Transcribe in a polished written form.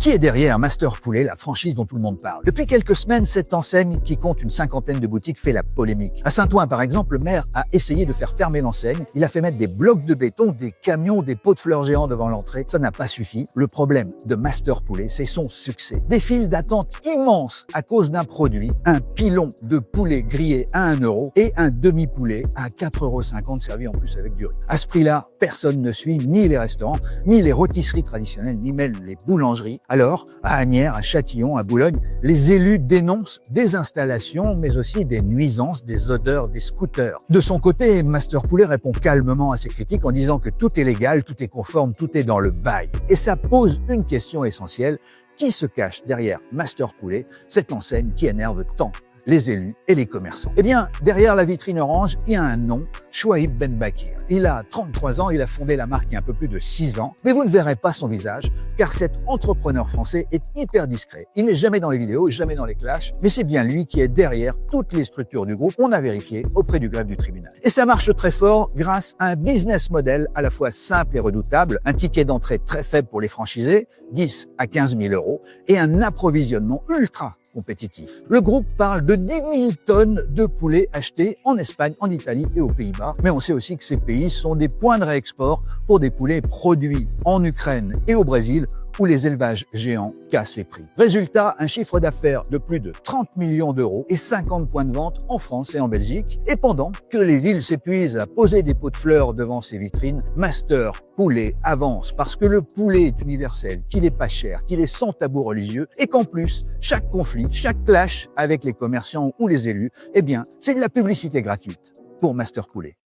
Qui est derrière Master Poulet, la franchise dont tout le monde parle? Depuis quelques semaines, cette enseigne qui compte une cinquantaine de boutiques fait la polémique. À Saint-Ouen, par exemple, le maire a essayé de faire fermer l'enseigne. Il a fait mettre des blocs de béton, des camions, des pots de fleurs géants devant l'entrée. Ça n'a pas suffi. Le problème de Master Poulet, c'est son succès. Des files d'attente immenses à cause d'un produit, un pilon de poulet grillé à 1 € et un demi-poulet à 4,50 € servi en plus avec du riz. À ce prix-là, personne ne suit ni les restaurants, ni les rôtisseries traditionnelles, ni même les boulangeries. Alors, à Asnières, à Châtillon, à Boulogne, les élus dénoncent des installations, mais aussi des nuisances, des odeurs, des scooters. De son côté, Master Poulet répond calmement à ces critiques en disant que tout est légal, tout est conforme, tout est dans le bail. Et ça pose une question essentielle. Qui se cache derrière Master Poulet, cette enseigne qui énerve tant les élus et les commerçants? Eh bien, derrière la vitrine orange, il y a un nom, Chouaib Ben Bakir. Il a 33 ans, il a fondé la marque il y a un peu plus de 6 ans, mais vous ne verrez pas son visage, car cet entrepreneur français est hyper discret. Il n'est jamais dans les vidéos, jamais dans les clashs, mais c'est bien lui qui est derrière toutes les structures du groupe, on a vérifié auprès du greffe du tribunal. Et ça marche très fort grâce à un business model à la fois simple et redoutable, un ticket d'entrée très faible pour les franchisés, 10 à 15 000 €, et un approvisionnement ultra compétitif. Le groupe parle de 10 000 tonnes de poulets achetés en Espagne, en Italie et aux Pays-Bas. Mais on sait aussi que ces pays sont des points de réexport pour des poulets produits en Ukraine et au Brésil, où les élevages géants cassent les prix. Résultat, un chiffre d'affaires de plus de 30 millions d'euros et 50 points de vente en France et en Belgique. Et pendant que les villes s'épuisent à poser des pots de fleurs devant ces vitrines, Master Poulet avance parce que le poulet est universel, qu'il est pas cher, qu'il est sans tabou religieux et qu'en plus, chaque conflit, chaque clash avec les commerçants ou les élus, eh bien, c'est de la publicité gratuite pour Master Poulet.